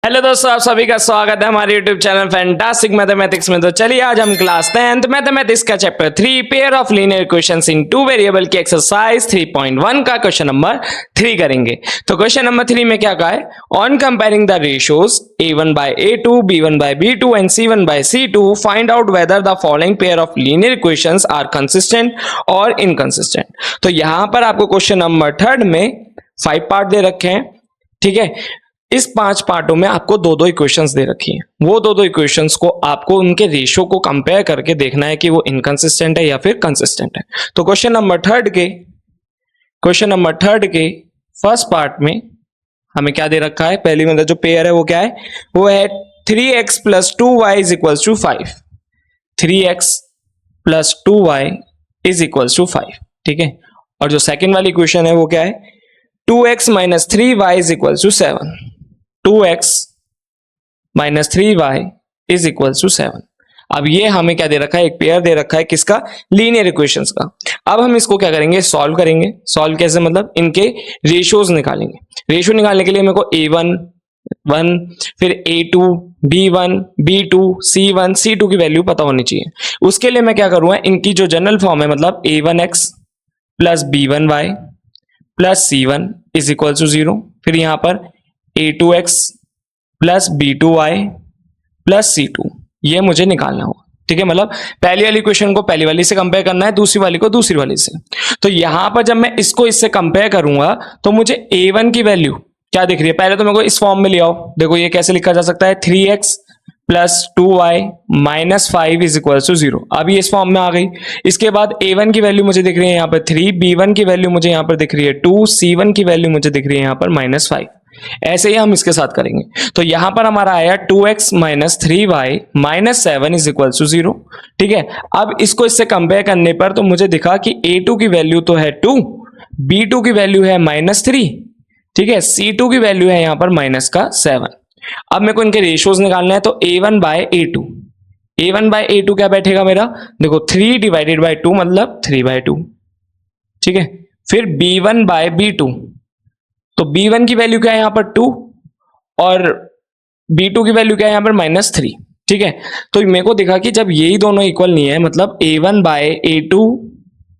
Hello दोस्तों, आप सभी का स्वागत है हमारे यूट्यूब चैनल फैंटास्टिक मैथमेटिक्स में। तो चलिए आज हम क्लास 10th मैथमेटिक्स का chapter 3 pair of linear equations in two variable की एक्सरसाइज 3.1 का क्वेश्चन नंबर 3 करेंगे। तो क्वेश्चन नंबर 3 में क्या कहा है, on comparing the ratios a1 by a2, b1 by b2 and c1 by c2 find out whether the following pair of linear equations are consistent और inconsistent. तो यहां पर आपको क्वेश्चन नंबर 3 में 5 पार्ट दे रखे हैं, ठीक है। इस 5 पार्टों में आपको दो इक्वेशंस दे रखी हैं। वो दो इक्वेशंस को आपको उनके रेशियो को कंपेयर करके देखना है कि वो इनकंसिस्टेंट है या फिर कंसिस्टेंट है। तो क्वेश्चन नंबर थर्ड के फर्स्ट पार्ट में हमें क्या दे रखा है, पहली मतलब जो पेयर है वो क्या है, वो है 3x + 2y = 5। 3x + 2y = 5, ठीक है। और जो सेकेंड वाली इक्वेशन है वो क्या है, 2x - 3y = 7। 2x - 3y = 7। अब ये हमें क्या दे रखा है, एक पेयर दे रखा है किसका, लीनियर इक्वेशंस का। अब हम इसको क्या करेंगे, सॉल्व करेंगे। सॉल्व कैसे, मतलब इनके रेशियोज निकालेंगे। रेशियो निकालने के लिए मेरे को a1 1, फिर a2 b1 b2 c1 c2 की वैल्यू पता होनी चाहिए। उसके लिए मैं क्या करूंगा, इनकी जो जनरल फॉर्म है, मतलब a1x + b1y + c1 = 0। फिर यहां पर a2x + b2y + c2, ये मुझे निकालना होगा, ठीक है। मतलब पहली वाली इक्वेशन को पहली वाली से कंपेयर करना है, दूसरी वाली को दूसरी वाली से। तो यहां पर जब मैं इसको इससे कंपेयर करूंगा तो मुझे a1 की वैल्यू क्या दिख रही है, पहले तो मेरे को इस फॉर्म में ले आओ। देखो ये कैसे लिखा जा सकता है, 3x + 2y - 5 = 0। अभी इस फॉर्म में आ गई। इसके बाद a1 की वैल्यू मुझे दिख रही है यहाँ पर 3, b1 की वैल्यू मुझे यहाँ पर दिख रही है 2, c1 की वैल्यू मुझे दिख रही है यहाँ पर -5। ऐसे ही हम इसके साथ करेंगे। तो यहां पर हमारा आया 2x - 3y - 7 = 0, ठीक है। अब इसको इससे कंपेयर करने पर तो मुझे दिखा कि a2 की वैल्यू तो है 2, b2 की वैल्यू है -3, ठीक है, c2 की वैल्यू है यहां पर -7। अब मेरे को इनके रेशियोज निकालना है। तो a1 by a2 क्या बैठेगा मेरा, देखो 3 / 2 मतलब 3/2, ठीक है। फिर b1 by b2, तो b1 की वैल्यू क्या है यहां पर 2 और b2 की वैल्यू क्या है यहां पर -3, ठीक है। तो मेरे को दिखा कि जब यही दोनों इक्वल नहीं है, मतलब a1 by a2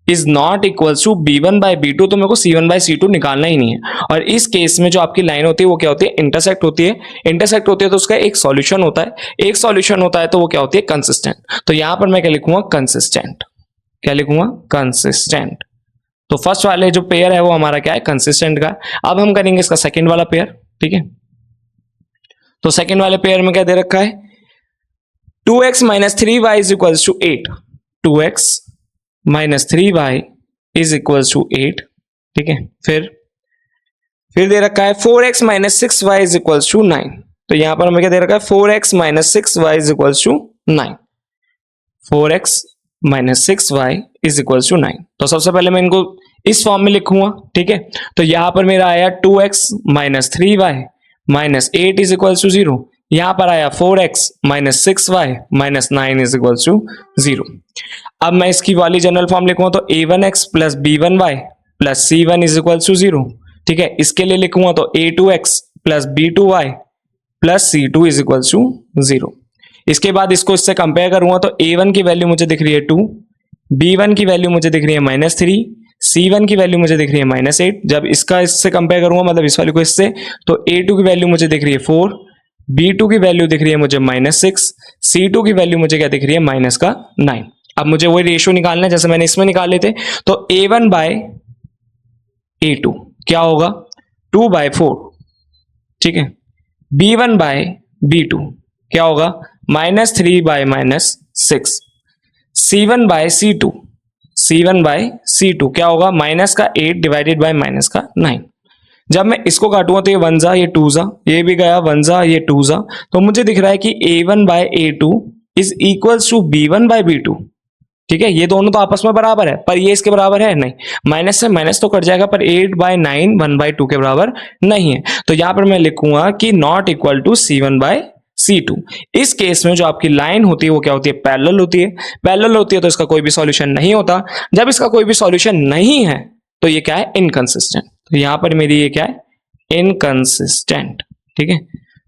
is not equal to b1 by b2, तो मेरे को c1 by c2 निकालना ही नहीं है। और इस केस में जो आपकी लाइन होती है वो क्या होती है, इंटरसेक्ट होती है। इंटरसेक्ट होती है तो उसका एक सॉल्यूशन होता है, एक सॉल्यूशन होता है तो वो क्या होती है, कंसिस्टेंट। तो यहां पर मैं क्या लिखूंगा, कंसिस्टेंट। क्या लिखूंगा, कंसिस्टेंट। तो फर्स्ट वाले जो पेयर है वो हमारा क्या है, कंसिस्टेंट का। अब हम करेंगे इसका सेकंड वाला पेयर, ठीक है। तो सेकंड वाले पेयर में क्या दे रखा है, 2x - 3y = 8। 2x - 3y = 8, ठीक है। फिर दे रखा है 4x - 6y = 9। तो यहां पर हमें क्या दे रखा है, 4x - 6y = 9। 4x - 6y = 9। तो सबसे पहले मैं इनको इस फॉर्म में लिखूंगा, ठीक है। तो यहां पर मेरा आया 2x - 3y - 8 = 0। यहां पर आया 4x - 6y - 9 = 0। अब मैं इसकी वाली जनरल फॉर्म लिखूंगा तो a1x + b1y + c1 = 0, ठीक है। इसके लिए लिखूंगा तो a2x + b2y + c2 = 0। इसके बाद इसको इससे कंपेयर करूंगा तो a1 की वैल्यू मुझे दिख रही है 2, b1 की वैल्यू मुझे दिख रही है -3, c1 की वैल्यू मुझे दिख रही है -8। जब इसका इससे कंपेयर करूंगा, मतलब इस वाली को इससे, तो a2 की वैल्यू मुझे दिख रही है 4, b2 की वैल्यू दिख रही है मुझे -6, c2 की वैल्यू मुझे क्या दिख रही है, -9। अब मुझे वही रेशियो निकालना है जैसे मैंने इसमें निकाले थे। तो a1 by a2 क्या होगा, 2/4, ठीक है। b1 by b2 क्या होगा, -3/6। c1 by c2 क्या होगा, -8 / -9। जब मैं इसको काटूंगा तो ये 1 जा, ये 2 जा, ये भी गया 1 जा, ये 2 जा। तो मुझे दिख रहा है कि a1 by a2 is equals to b1 by b2, ठीक है। ये दोनों तो आपस में बराबर है, पर ये इसके बराबर है नहीं, माइनस से माइनस तो कट जाएगा, पर 8/9 1/2 के बराबर नहीं है। तो यहां पर मैं लिखूंगा कि not equal to c1 by c2। इस केस में जो आपकी लाइन होती है वो क्या होती है, पैरेलल होती है। पैरेलल होती है तो इसका कोई भी सॉल्यूशन नहीं होता। जब इसका कोई भी सॉल्यूशन नहीं है तो ये क्या है, इनकंसिस्टेंट। तो यहां पर मेरी ये क्या है, इनकंसिस्टेंट, ठीक है।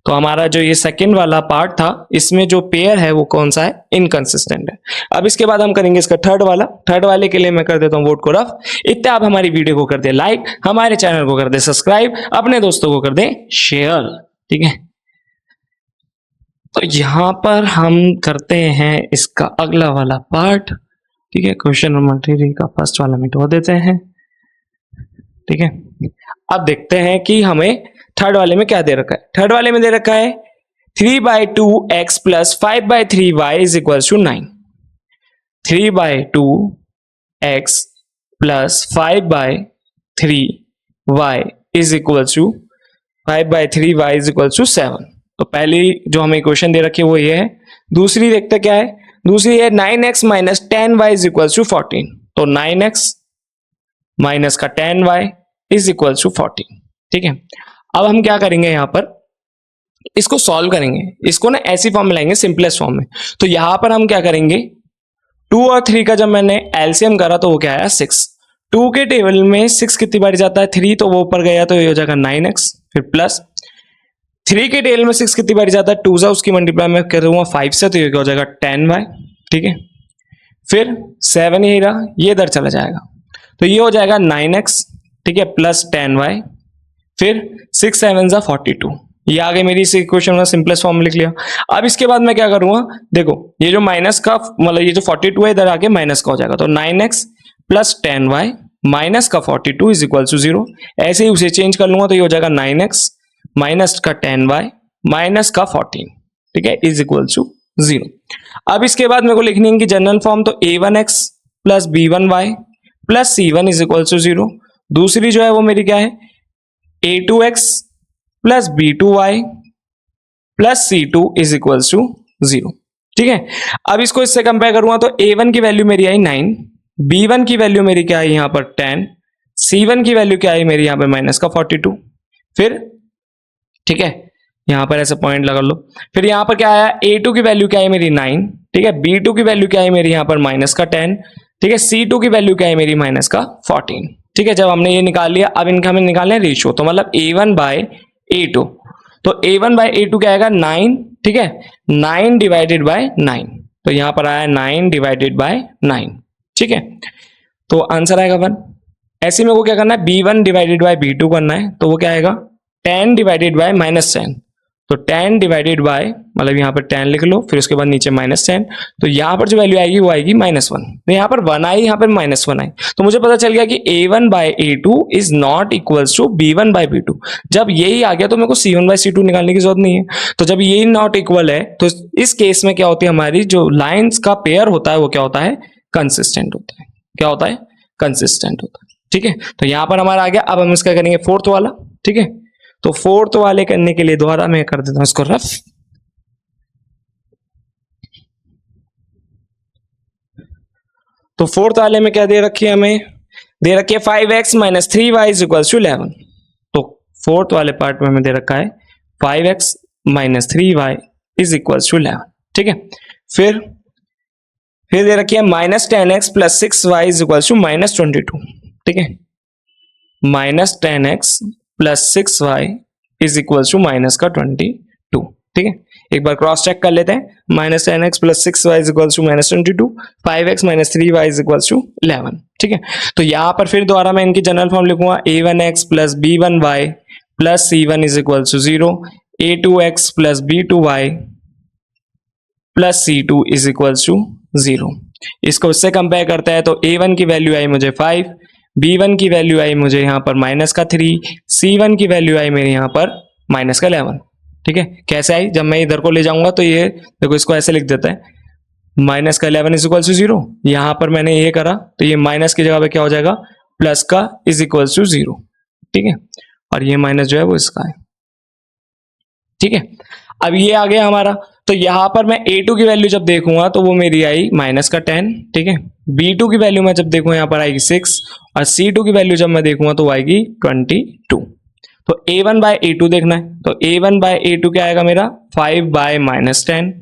तो हमारा जो ये सेकंड वाला पार्ट था, इसमें जो पेयर है वो कौन सा है, इनकंसिस्टेंट है। अब इसके बाद हम करेंगे इसका थर्ड वाला। थर्ड वाले के लिए मैं कर देता हूं वोट को रफ। इतना आप हमारी वीडियो को कर दे लाइक, हमारे चैनल को कर दे सब्सक्राइब, अपने दोस्तों को कर दे शेयर, ठीक है। तो यहां पर हम करते हैं इसका अगला वाला पार्ट, ठीक है। क्वेश्चन नंबर 3 का फर्स्ट वाला मिटवा देते हैं, ठीक है। अब देखते हैं कि हमें थर्ड वाले में क्या दे रखा है। थर्ड वाले में दे रखा है 3/2x plus 5/3y is equal to 9। 3/2x plus 5/3y is equal to 5/3y is equal to 7। तो पहली जो हमें इक्वेशन दे रखी है वो ये है। दूसरी देखते क्या है, दूसरी है 9x minus 10y is equal to 14। तो 9x माइनस का 10y इज इक्वल टू 14, ठीक है। अब हम क्या करेंगे, यहां पर इसको सॉल्व करेंगे, इसको ना ऐसी फॉर्म में लाएंगे, सिंपलेस्ट फॉर्म में। तो यहां पर हम क्या करेंगे, 2 और 3 का जब मैंने एलसीएम करा तो वो क्या आया 6। 2 के टेबल में 6 कितनी बार जाता है, 3, तो वो ऊपर गया तो ये हो जाएगा 9x। फिर प्लस 3 के टेबल में 6 कितनी बार जाता है, 2 सा उसकी मल्टीप्लाई मैं करूंगा 5 से, तो ये हो जाएगा 10y, ठीक है। फिर 7 यही रहा, ये इधर चला जाएगा, तो ये हो जाएगा 9x, ठीक है, प्लस 10y। फिर 6 7 जा 42, ये आ गई मेरी इस इक्वेशन में सिंपलेस्ट फॉर्म में लिख लिया। अब इसके बाद मैं क्या करूंगा, देखो ये जो माइनस का मतलब ये जो 42 है इधर आके माइनस का हो जाएगा, तो 9x प्लस 10y माइनस का 42 इज इक्वल टू 0। ऐसे ही उसे चेंज कर लूंगा तो ये हो जाएगा 9x माइनस का 10y माइनस का 14, ठीक है, इज इक्वल टू 0। अब इसके बाद मेरे को लिखनी है कि जनरल फॉर्म, तो a1x plus b1y plus c1 is equal to 0। दूसरी जो है वो मेरी क्या है, a2x plus b2y plus c2 is equal to 0, ठीक है। अब इसको इससे कंपेयर करूंगा तो a1 की वैल्यू मेरी आई 9, b1 की वैल्यू मेरी क्या आई यहां पर 10, c1 की वैल्यू क्या आई मेरी यहां पर माइनस का 42। फिर ठीक है, यहां पर ऐसे पॉइंट लगा लो। फिर यहां पर क्या आया, a2 की वैल्यू क्या आई मेरी 9, ठीक है, b2 की वैल्यू क्या आई मेरी यहां पर माइनस का 10, ठीक है, c2 की वैल्यू क्या आई मेरी माइनस का 14, ठीक है। जब हमने ये निकाल लिया, अब इनका हमें निकालना है रेशियो, तो मतलब a1 बाय a2, तो a1 बाय a2 क्या आएगा 9, ठीक है, 9 डिवाइडेड बाय 9, तो यहां पर आया 9 डिवाइडेड बाय 9, ठीक है। तो आंसर आएगा 1। ऐसे में वो क्या करना है, b1 डिवाइडेड बाय b2 करना है, तो वो क्या आएगा 10 डिवाइडेड बाय माइनस 10, तो 10 डिवाइडेड बाय मतलब यहाँ पर 10 लिख लो, फिर उसके बाद नीचे -10, तो यहाँ पर जो वैल्यू आएगी वो आएगी -1। तो यहाँ पर 1 आई, यहाँ पर -1 आई, तो मुझे पता चल गया कि a1 by a2 is not equals to b1 by b2। जब यही आ गया तो मेरे को c1 बाय c2 निकालने की जरूरत नहीं है। तो जब यही नॉट इक्वल है तो इस केस में क्या होती है, हमारी जो लाइन्स का पेयर होता है वो क्या होता है, कंसिस्टेंट होता है। क्या होता है, कंसिस्टेंट होता है, ठीक है। तो यहाँ पर हमारा आ गया। अब हम इसका करेंगे फोर्थ वाला, ठीक है। तो फोर्थ वाले करने के लिए दोबारा मैं कर देता हूं इसको रफ। तो फोर्थ वाले में क्या दे रखी है, हमें दे रखी है 5x minus 3y is equal to 11। तो फोर्थ वाले पार्ट में हमें दे रखा है 5x minus 3y is equal to 11, ठीक है। फिर दे रखी है -10x plus 6y is equal to -22, ठीक है, -10x plus 6y is equal to minus का 22, ठीक है। एक बार क्रॉस चेक कर लेते हैं, -10x plus 6y is equal to -22, 5x minus 3y is equal to 11, ठीक है। तो यहां पर फिर दोबारा मैं इनकी जनरल फॉर्म लिखूंगा, a1x plus b1y plus c1 is equal to 0, a2x plus b2y plus c2 is equal to 0। इसको इससे कंपेयर करता है तो a1 की वैल्यू आई मुझे 5, b1 की वैल्यू आई मुझे यहाँ पर -3, c1 की वैल्यू आई मेरे यहाँ पर -11, ठीक है। कैसे आई, जब मैं इधर को ले जाऊंगा तो ये देखो, इसको ऐसे लिख देता है, -11 इज इक्वल टू 0। यहाँ पर मैंने ये करा तो ये माइनस की जगह पे क्या हो जाएगा, प्लस का इज इक्वल टू 0, ठीक है, और ये माइनस जो है वो इसका है, ठीक है। अब ये आ गया हमारा। तो यहां पर मैं a2 की वैल्यू जब देखूंगा तो वो मेरी आई -10, ठीक है। b2 की वैल्यू मैं जब देखूंगा यहाँ पर आएगी 6, और c2 की वैल्यू जब मैं देखूंगा तो आएगी 22। तो a1 बाय a2 देखना है, तो a1 बाय a2 क्या आएगा मेरा 5 बाय -10।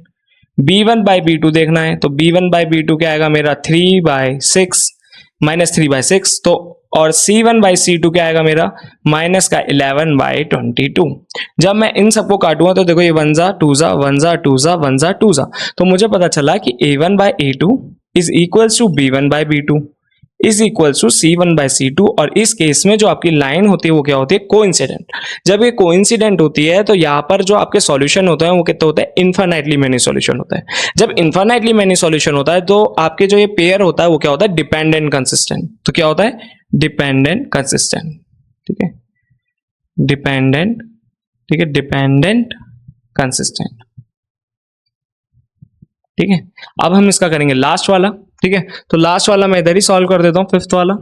b1 बाय b2 देखना है, तो b1 बाय b2 क्या आएगा मेरा 3 बाय 6 -3 बाय 6। तो और C1/C2 क्या आएगा मेरा, माइनस का 11/22। जब मैं इन सबको काटूंगा तो देखो ये 1 जा 2 जा 1 जा 2 जा 1 जा 2 जा, तो मुझे पता चला कि A1/A2 is equals to B1/B2 is equals to C1/C2। और इस केस में जो आपकी लाइन होती है वो क्या होती है, कोइंसिडेंट। जब ये कोइंसिडेंट होती है तो यहाँ पर जो आपके सॉल्यूशन होते हैं वो कितने होते हैं, इन्फाइनाइटली मेनी सॉल्यूशन होता है। जब इन्फाइनाइटली मेनी सॉल्यूशन होता है तो आपके जो ये पेयर होता है वो क्या होता है, डिपेंडेंट कंसिस्टेंट। तो क्या होता है, डिपेंडेंट कंसिस्टेंट, ठीक है, डिपेंडेंट, ठीक है, डिपेंडेंट कंसिस्टेंट, ठीक है। अब हम इसका करेंगे लास्ट वाला, ठीक है। तो लास्ट वाला मैं इधर ही सॉल्व कर देता हूं, फिफ्थ वाला।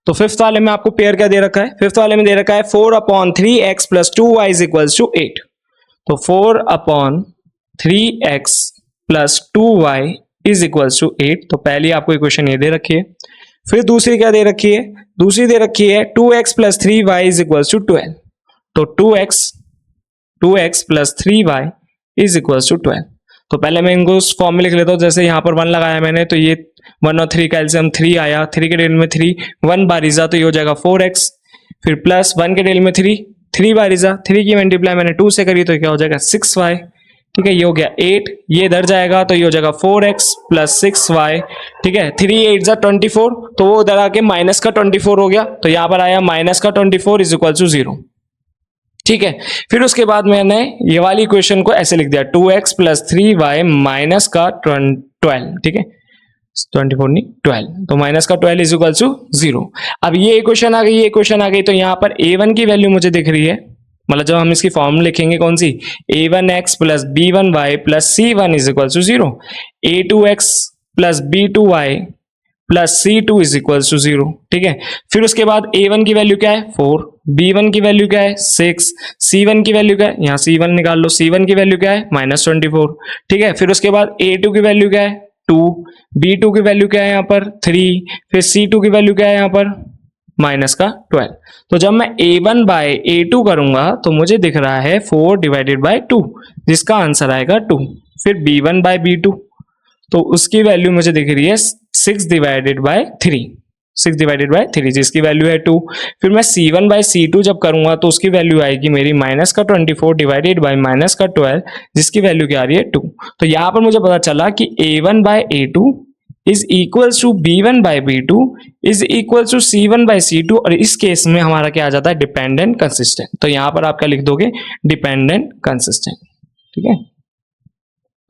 तो फिफ्थ वाले में आपको पेयर क्या दे रखा है, फिफ्थ वाले में दे रखा है 4/3x + 2y = 8। तो 4/3x + 2y = 8। तो पहली आपको इक्वेशन ये दे रखी है। फिर दूसरी क्या दे रखी है, दूसरी दे रखी है 2x + 3y = 12। तो 2x + 3y = 12। तो पहले मैं इनको उस फॉर्म में लिख लेता हूँ। जैसे यहाँ पर 1 लगाया मैंने तो ये 1 और 3 का एलसीएम 3 आया, 3 के डेल में 3 1 बारीजा तो ये हो जाएगा 4x। फिर प्लस 1 के डेल में 3 बारीजा, 3 की मल्टीप्लाई मैंने 2 से करी तो क्या हो जाएगा 6y, ठीक है। ये हो गया 8, ये इधर जाएगा तो ये हो जाएगा 4x + 6y, ठीक है। 3 8 जा 24, तो वो उधर आके माइनस का 24 हो गया, तो यहाँ पर आया माइनस का 24 = 0, ठीक है। फिर उसके बाद मैंने ये वाली इक्वेशन को ऐसे लिख दिया 2x + 3y माइनस का 12, ठीक है, 24 नहीं 12, तो माइनस का 12 = 0। अब ये इक्वेशन आ गई, ये इक्वेशन आ गई, तो यहाँ पर a1 की वैल्यू मुझे दिख रही है, मतलब जब हम इसकी फॉर्म लिखेंगे कौन सी, a1x + b1y + c1 = 0, a2x + b2y + c2 = 0, ठीक है। फिर उसके बाद a1 की वैल्यू क्या है 4, b1 की वैल्यू क्या है 6, c1 की वैल्यू क्या है, यहाँ c1 निकाल लो, c1 की वैल्यू क्या है -24, ठीक है। फिर उसके बाद a2 की वैल्यू क्या है 2, b2 की वैल्यू क्या है यहाँ पर 3, फिर c2 की वैल्यू क्या है यहाँ पर -12। तो जब मैं a1/a2 करूंगा तो मुझे दिख रहा है 4/2, जिसका आंसर आएगा 2। फिर b1/b2, तो उसकी वैल्यू मुझे दिख रही है 6/3, जिसकी वैल्यू है 2। फिर मैं c1/c2 जब करूंगा तो उसकी वैल्यू आएगी मेरी -24 डिवाइडेड बाय -12, जिसकी वैल्यू क्या आ रही है 2। तो यहाँ पर मुझे पता चला कि a1/a2 is equals to b1/b2 is equals to c1/c2, और इस केस में हमारा क्या आ जाता है, डिपेंडेंट कंसिस्टेंट। तो यहाँ पर आप क्या लिख दोगे, डिपेंडेंट कंसिस्टेंट, ठीक है।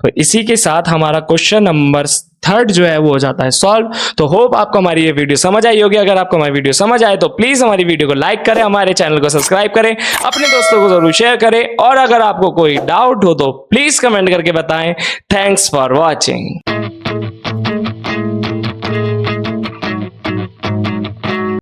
तो इसी के साथ हमारा क्वेश्चन नंबर 3 जो है वो हो जाता है सॉल्व। तो होप आपको हमारी ये वीडियो समझ आई होगी। अगर आपको हमारी वीडियो समझ आए तो प्लीज हमारी वीडियो को लाइक करें, हमारे चैनल को सब्सक्राइब करें, अपने दोस्तों को जरूर शेयर करें, और अगर आपको कोई डाउट हो तो प्लीज कमेंट करके बताएं। Thanks for watching.